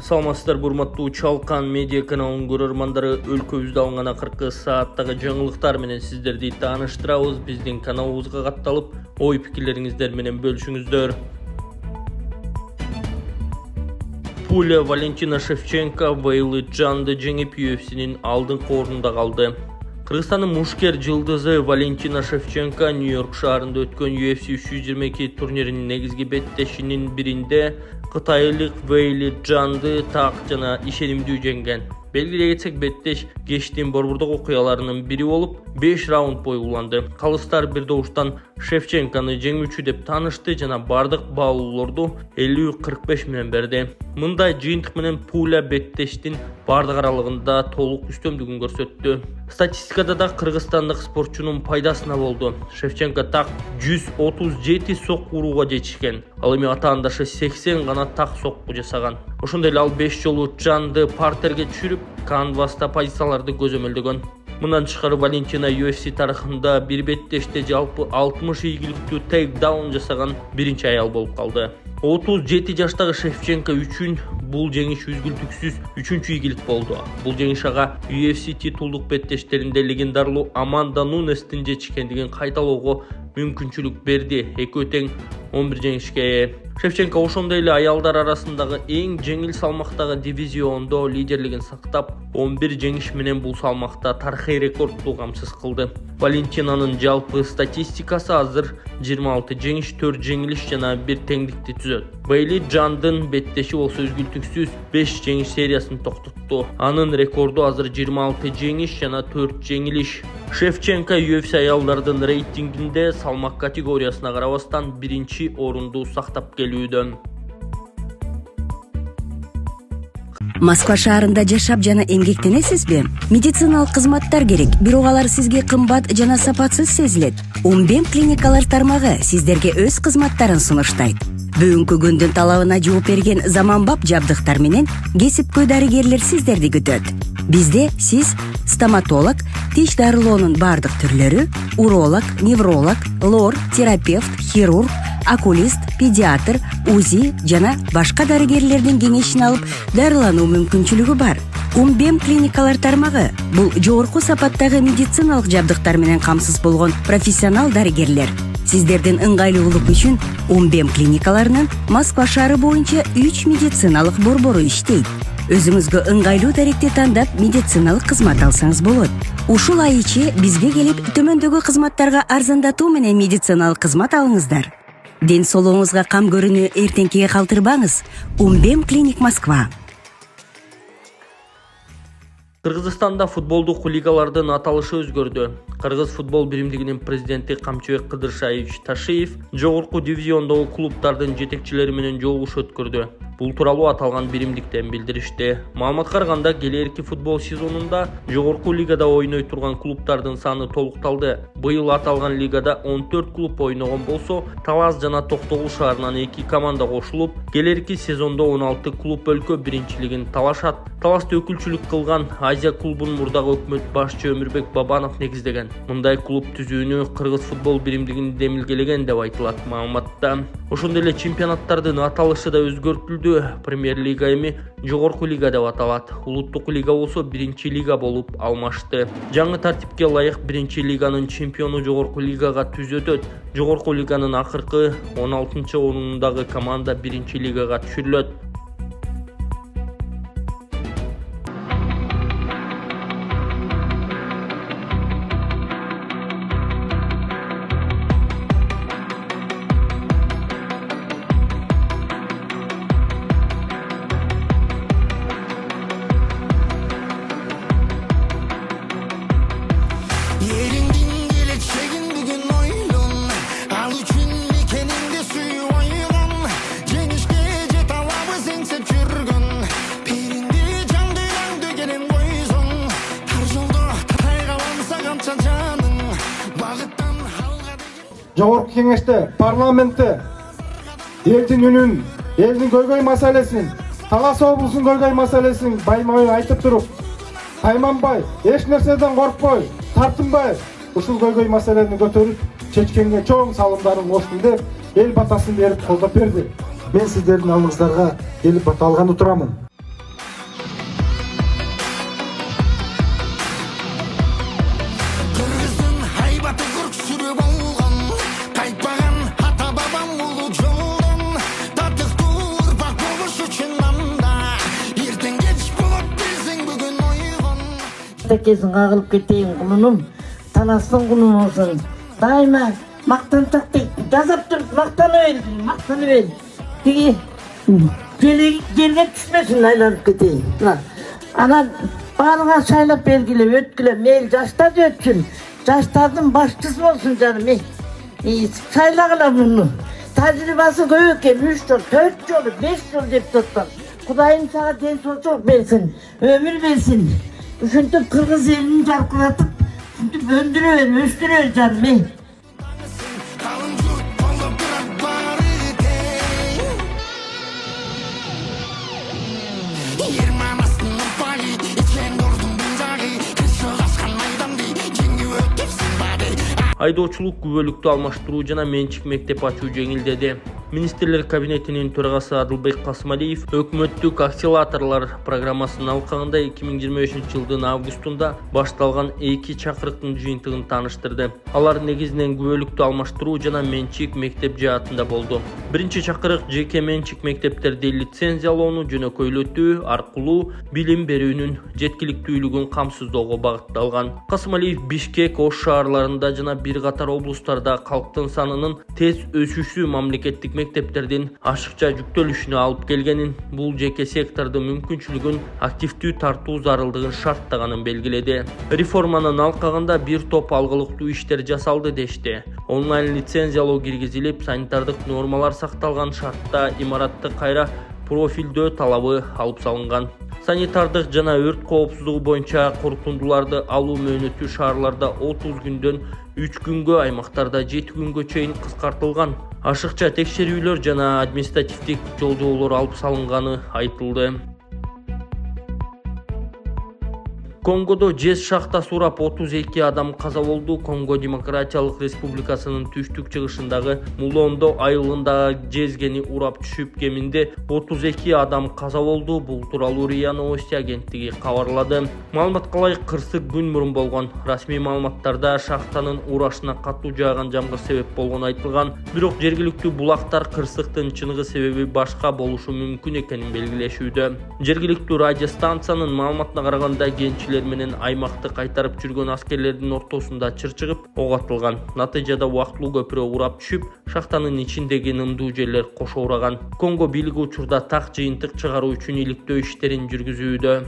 Саламатсыздар, урматтуу Чалкан медиа каналынын көрөрмандары, өлкөбүздө алынган акыркы сааттагы жаңылыктар менен сиздерди тааныштырабыз. Биздин каналыбызга катталып, ой пикирлериңиздер менен бөлүшүңүздөр. Пуля Валентина Шевченко Вейлы Джанды жеңип UFC'нин алдыңкы орунда калды. Кыргызстандын мушкер жылдызы Валентина Шевченко Нью-Йорк шаарында өткөн UFC 322 турниринин негизги беттешинин биринде кытайлык Вейлы Джанды так жана ишенимдүү жеңген. Белгилей кетсек, беттеш кештин борбордук окуяларынын бири болуп, 5 раунд бою уланды. Калыстар бир добуштан Шевченкону жеңүүчү деп таанышты жана бардык баалоолорду 50-45 менен берди. Мындай жыйынтык менен Пуля беттештин бардык аралыгында толук үстөмдүгүн көрсөттү. Статистикада да кыргызстандык спортчунун пайдасына болду. Шевченко так 137 сок урууга жетишкен. Ал эми атаандашы 80 гана так сокку жасаган. Ошондой эле ал 5 жолу Джанды партерге түшүрүп, канваста позицияларды көзөмөлдөгөн. Мындан тышкары Валентина UFC тарыхында бир беттеште жалпы 60 ийгиликтүү тейкдаун жасаган биринчи аял болуп калды. 37 жаштагы Шевченко үчүн бул жеңиш үзгүлтүксүз 3-чү ийгилик болду. Бул жеңиш ага UFC титулдук беттештеринде легендарлуу Аманда Нунестин жечкендигин кайталоого мүмкүнчүлүк берди. Экөө тең 11 жеңишке ээ. Шевченко ошондой эле аялдар арасындагы эң жеңил салмактагы дивизиондо лидерлигин сактап, 11 жеңиш менен бул салмакта тарыхый рекордду камсыз кылды. Валентинанын жалпы статистикасы азыр 26 жеңиш, 4 жеңилиш жана 1 теңдикти түзөт. Вейлы Джандын беттеши болсо үзгүлтүксүз 5 жеңиш сериясын токтотту. Анын рекорду азыр 26 жеңиш жана 4 жеңилиш. Шевченко UFC аялдардын рейтингинде салмак категориясына карабастан биринчи орунду сактап келүүдө. Москва шаарында жашап жана эмгектенесизби? Медициналык кызматтар керек, бирок алар сизге кымбат жана сапатсыз сезилет. Умбем клиникалар тармагы сиздерге өз кызматтарын сунуштайт. Бүгүнкү күндүн талабына жооп берген заманбап жабдыктар менен кесипкөй дарыгерлер сиздерди күтөт. Бизде сиз стоматолог, тиш дарылоонун бардык түрлөрү, уролог, невролог, лор, терапевт, хирург, окулист, педиатр, УЗИ жана башка дарыгерлердин кеңешин алып дарылануу мүмкүнчүлүгү бар. Умбем клиникалар тармагы бул жогорку сапаттагы медициналык жабдыктар менен камсыз болгон профессионал дарыгерлер. Сиздердин ыңгайлуулук үчүн Умбем клиникаларынын Москва шаары боюнча 3 медициналык борбору иштейт. Өзүңүзгө ыңгайлуу даректи тандап медициналык кызмат алсаңыз болот. Ушул ай ичи бизге келип төмөндөгү кызматтарга арзандатуу менен медициналык кызмат алыңыздар. Ден соолугуңузга кам көрүүнү эртеңкиге калтырбаңыз. Умбем клиник Москва. Кыргызстанда футболдук лигалардын аталышы өзгөрдү. Кыргыз футбол биримдигинин президенти Камчыбек Кыдыршаевич Ташиев жогорку дивизиондогу клубдардын жетекчилери менен жолугуш өткөрдү. Бул тууралуу аталган биримдиктен билдиришти. Маалыматка караганда, келерки футбол сезонунда жогорку лигада ойной турган клубдардын саны толукталды. Быйыл аталган лигада 14 клуб ойногон болсо, Талас жана Токтогул шаарынан 2 команда кошулуп, келерки сезондо 16 клуб өлкө биринчилигин талашат. Таласты өкүлчүлүк кылган Азия клубунун мурдагы өкмөт башчы Өмүрбек Бабанов негиздеген. Мындай клуб түзүүнү Кыргыз футбол биримдигин демилгелеген деп айтылат маалыматта. Ошондой эле чемпионаттардын аталышы да өзгөртүлдү. Премьер-лига эми жогорку лига деп аталат. Улуттук лига болсо биринчи лига болуп алмашты. Жаңы тартипке ылайык биринчи лиганын чемпиону жогорку лигага түз өтөт. Жогорку лиганын акыркы 16-чы орунундагы команда биринчи лигага түшүрүлөт. Жогорку кеңеште, парламентте элдин үнүн, элдин көйгөй маселесин, Талас облусунун көйгөй маселесин байма-бай айтып туруп, тайманбай, эч нерседен коркпой, тартынбай ушул көйгөй маселени көтөрүп, чечкенге чоң салымдарын коштум деп, эл батасын берип колдоп берди. Мен сиздердин алдыңыздарга келип бата алганы турамын. эчтекесин кагылып кетейин кулунум, танастын кулун болсун. Дайыма мактанчак жазап туруп мактана бер. Тиги жерге түшмөсүн, айланып кетейин. Анан баарыга шайлап белгилеп өткүлө, мейли жаштар өтсүн. Жаштардын башчысы болсун жаным. Сайлагыла муну. Тажрыйбасы көп экен, 3 жыл, 4 жыл, 5 жыл деп тоттон. Кудайым сага ден соолук берсин, өмүр берсин. Ушинтип кыргыз элин жаркыратып, ушинтип өндүрө бер, өстүрө бер жаным. Айдоочулук күбөлүктү алмаштыруу жана менчик мектеп ачуу жеңилдеди. Министрлер кабинетинин төрагасы Адылбек Касымалиев өкмөттүк акселераторлор программасынын алкагында 2025-жылдын августунда башталган 2 чакырыктын жыйынтыгын тааныштырды. Алар негизинен күбөлүктү алмаштыруу жана менчик мектеп жаатында болду. Биринчи чакырык жеке менчик мектептерди лицензиялоону жөнөкөйлөтүү аркылуу билим берүүнүн жеткиликтүүлүгүн камсыздоого багытталган. Касымалиев Бишкек, Ош шаарларында жана бир катар облустарда калктын санынын тез өсүшү мамлекеттик мектептердин ашыкча жүктөлүшүнө алып келгенин, бул жеке сектордун мүмкүнчүлүгүн активдүү тартуу зарылдыгын шарттаганын белгиледи. Реформанын алкагында бир топ алгылыктуу иштер жасалды дешти. Онлайн лицензиялоо киргизилип, санитардык нормалар сакталган шартта имаратты кайра профилдөө талабы алып салынган. Санитардык жана өрт коопсуздугу боюнча корутундуларды алуу мөөнөтү шаарларда 30 күндөн 3 күнгө, аймактарда 7 күнгө чейин кыскартылган. Ашыкча текшерүүлөр жана административдик жолдоолор алып салынганы айтылды. Конгодо ЖЭС шахтасы урап 32 адам каза болду. Конго Демократиялык Республикасынын түштүк-чыгышындагы Мулондо айылындагы ЖЭСгени урап түшүп, кеминде 32 адам каза болду. Бул тууралуу РИА Новости агенттиги кабарлады. Маалыматка ылайык, кырсык күн мурун болгон. Расмий маалыматтарда шахтанын урашына катуу жааган жамгыр себеп болгону айтылган. Бирок жергиликтүү булактар кырсыктын чыныгы себеби башка болушу мүмкүн экенин белгилешүүдө. Жергиликтүү радиостанциянын маалыматына караганда, кенчилер менен аймакты кайтарып жүргөн аскерлердин ортосунда чырчыгып ок атылган. Натыйжада убактылуу көпүрө урап түшүп, шахтанын ичиндеги нымдуу жерлер кошо ураган. Конго бийлиги учурда так жыйынтык чыгаруу үчүн иликтөө иштерин жүргүзүүдө.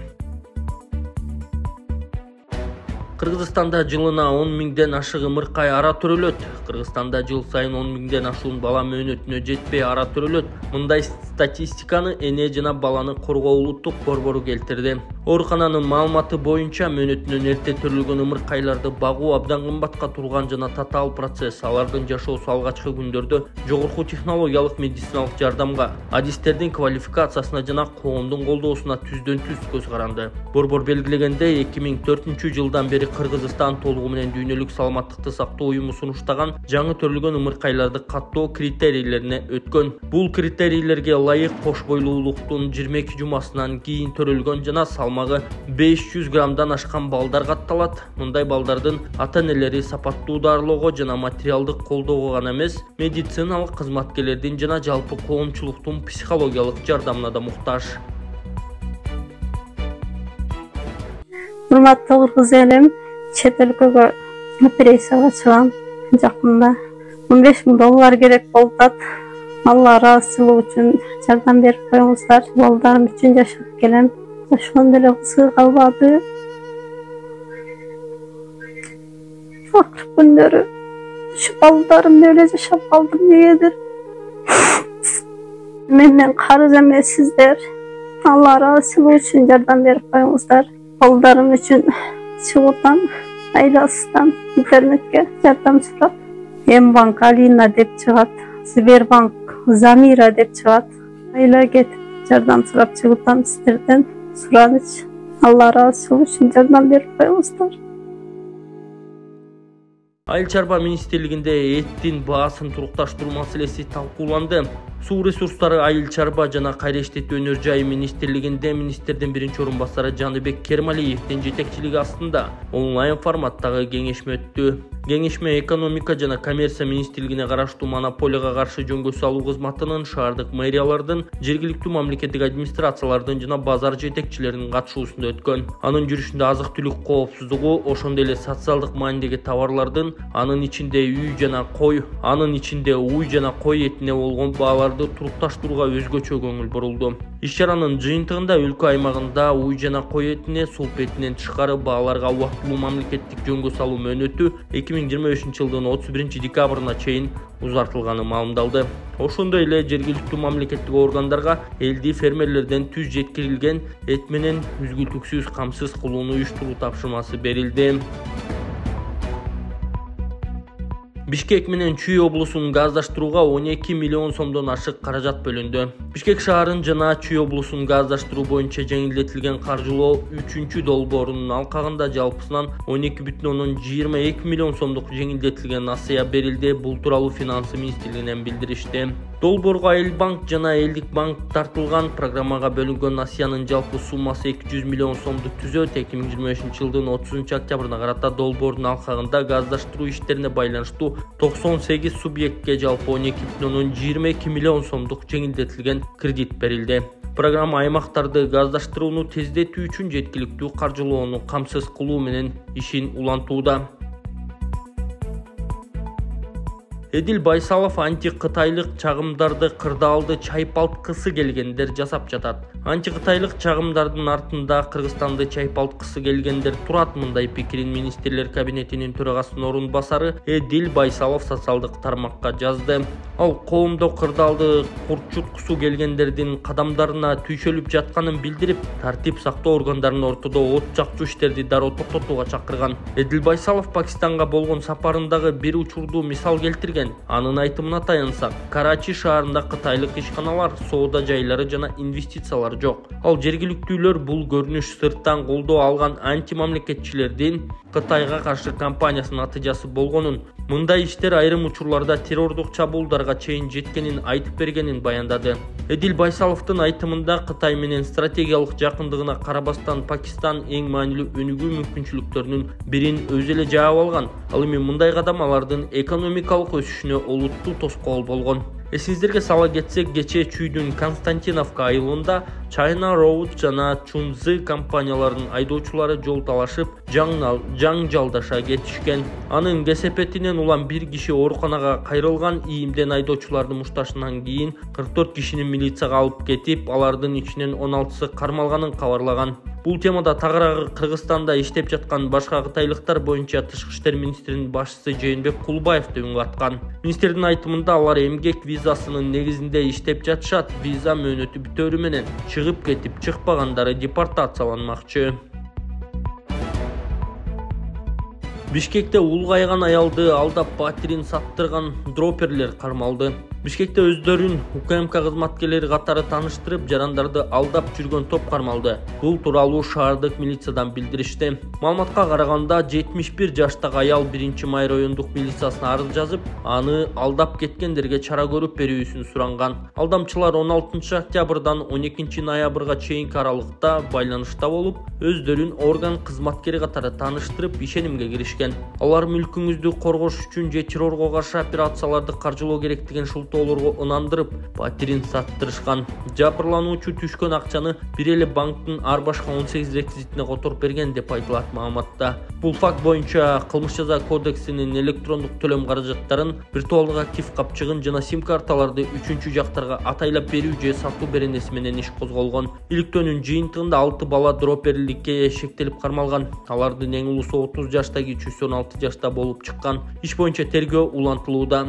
Кыргызстанда жылына 10 миңден ашык ымыркай ара төрөлөт. Кыргызстанда жыл сайын 10 миңден ашуун бала мөөнөтүнө жетпей ара төрөлөт. Мындай статистиканы Эне жана баланы коргоо улуттук борбору келтирди. Оорукананын маалыматы боюнча, мөөнөтүнөн эрте төрөлгөн ымыркайларды багуу абдан кымбатка турган жана татаал процесс. Алардын жашоосу алгачкы күндөрдө жогорку технологиялык медициналык жардамга, адистердин квалификациясына жана коомдун колдоосуна түздөн-түз көз каранды. Борбор белгилегендей, 2004-жылдан бери Кыргызстан толугу менен дүйнөлүк саламаттыкты сактоо уюму сунуштаган жаңы төрөлгөн ымыркайларды каттоо критерийлерине өткөн. Бул критерийлерге ылайык кош бойлуулуктун 22 жумасынан кийин төрөлгөн жана салмагы 500 граммдан ашкан балдар катталат. Мындай балдардын ата-энелери сапаттуу дарылоого жана материалдык колдоого гана эмес, медициналык кызматкерлердин жана жалпы коомчулуктун психологиялык жардамына да муктаж. Урматтуу кыргыз элим, чет өлкөгө операцияга чыгам. Жакында 15 000 доллар керек болуп атат. Алла ыраазычылыгы үчүн жардам берип коюңуздар. Балдарым үчүн жашап келем. Ошондо эле кызык калбады. Акыркы күндөрү ушу балдарым эле жашап калдым дегендир. Менден карыз эмессиздер. Алла ыраазычылыгы үчүн жардам берип коюңуздар. Балдарым үчүн чыгуудан, айласынан интернетке жардам сурап, М-банк Алина деп чыгат, Сбербанк Замира деп чыгат. Айла кетип жардам сурап чыгуудан сиздерден сураныч. Алла ыраазычылыгы үчүн жардам берип коюңуздар. Айыл чарба министрлигинде эттин баасын турукташтыруу маселеси талкууланды. Суу ресурстары, айыл чарба жана кайра иштетүү өнөр жайы министрлигинде министрдин биринчи орун басары Жаныбек Кермалиевдин жетекчилиги астында онлайн форматтагы кеңешме өттү. Кеңешме экономика жана коммерция министрлигине караштуу монополияга каршы жөнгө салуу кызматынын, шаардык мэриялардын, жергиликтүү мамлекеттик администрациялардын жана базар жетекчилеринин катышуусунда өткөн. Анын жүрүшүндө азык-түлүк коопсуздугу, ошондой эле социалдык маанидеги товарлардын, анын ичинде уй жана кой этине болгон бааларды турукташтырууга өзгөчө көңүл бурулду. Иш-чаранын жыйынтыгында өлкө аймагында уй жана кой этине сулп этинен тышкары бааларга убактылуу мамлекеттик жөнгө салуу мөөнөтү 2025 жылдын 31 декабрына чейин узартылганы маалымдалды. Ошондой эле жергиликтүү мамлекеттик органдарга элди фермерлерден түз жеткирилген эт менен үзгүлтүксүз камсыз кылууну уюштуруу тапшырмасы берилди. Бишкек менен Чүй облусун газдаштырууга 12 миллион сомдон ашык каражат бөлүндү. Бишкек шаарын жана Чүй облусун газдаштыруу боюнча жеңилдетилген каржылоо 3-чү долбоорунун алкагында жалпысынан 12,22 миллион сомдук жеңилдетилген насыя берилди. Бул тууралуу Финансы министрлигинен билдиришти. Долбоорго Айыл банк жана Элдик банк тартылган. Программага бөлүнгөн насыянын жалпы суммасы 200 миллион сомду түзөт. 2025 жылдын 30 октябрына карата долбоордун алкагында газдаштыруу иштерине байланыштуу 98 субъектке жалпы 12,22 миллион сомдук жеңилдетилген кредит берилди. Программа аймактарды газдаштырууну тездетүү үчүн жеткиликтүү каржылоону камсыз кылуу менен ишин улантууда. Эдил Байсалов анти-кытайлык чагымдарды кырдаалды чайпалткысы келгендер жасап жатат. Анти-кытайлык чагымдардын артында Кыргызстанды чайпалткысы келгендер турат. Мындай пикирин министрлер кабинетинин төрагасынын орун басары Эдил Байсалов социалдык тармакка жазды. Ал коомдо кырдаалды курчуткусу келгендердин кадамдарына түйшөлүп жатканын билдирип, тартип сактоо органдарынын ортодо от жакчуу иштерди дароо токтотууга чакырган. Эдил Байсалов Пакистанга болгон сапарындагы бир учурду мисал келтирген. Анын айтымына таянсак, Карачи шаарында кытайлык ишканалар, соода жайлары жана инвестициялар жок. Ал жергиликтүүлөр бул көрүнүш сырттан колдоо алган антимамлекетчилердин Кытайга каршы кампаниясынын натыйжасы болгонун, мындай иштер айрым учурларда террордук чабуулдарга чейин жеткенин айтып бергенин баяндады. Эдил Байсаловдун айтымында Кытай менен стратегиялык жакындыгына карабастан Пакистан эң маанилүү өнүгүү мүмкүнчүлүктөрүнүн бирин өзү эле жаап алган. Ал эми мындай кадам алардын экономикалык өсүшүнө олуттуу тоскоол болгон. Эсиңиздерге сала кетсек, кечээ Чүйдүн Константиновка айылында China Road жана Chunzi компанияларынын айдоочулары жол талашып, жаңжалдаша кетишкен. Анын кесепетинен улам бир киши ооруканага кайрылган. ИИМден айдоочулардын мушташынан кийин 44 кишини милицияга алып кетип, алардын ичинен 16сы кармалганын кабарлаган. Бул темада тагыраагы Кыргызстанда иштеп жаткан башка кытайлыктар боюнча Тышкы иштер министринин башчысы Жээнбек Кулбаев да үн каткан. Министрдин айтымында алар эмгек визасынын негизинде иштеп жатышат. Виза мөөнөтү бүтөөрү менен чыгып кетип, чыкпагандары депортацияланмакчы. Бишкекте улгайган аялды алдап батирин саттырган дроперлер кармалды. Бишкекте өздөрүн УКМК кызматкерлери катары тааныштырып, жарандарды алдап жүргөн топ кармалды. Бул тууралуу шаардык милициядан билдиришти. Маалыматка караганда 71 жаштагы аял 1-май райондук милициясына арыз жазып, аны алдап кеткендерге чара көрүп берүүсүн суранган. Алдамчылар 16 октябрдан 12 ноябрга чейинки аралыкта байланышта болуп, өздөрүн орган кызматкери катары тааныштырып, ишенимге киришкен. Алар мүлкүңүздү коргош үчүн же террорго каршы операцияларды каржылоо керек деген шылтоолорго ынандырып, батирин саттырышкан. Жабырлануучу түшкөн акчаны бир эле банктын ар башка 18 реквизитине которуп берген деп айтылат маалыматта. Бул факт боюнча Кылмыш жаза кодексинин электрондук төлөм каражаттарын, виртуалдык актив капчыгын жана сим карталарды үчүнчү жактарга атайлап берүү же сатуу беренеси менен иш козголгон. Иликтөөнүн жыйынтыгында 6 бала дроперликке шектелип кармалган. Алардын эң улуусу 30 жаштагы, 16 жашта болуп чыккан. Иш боюнча тергөө улантылууда.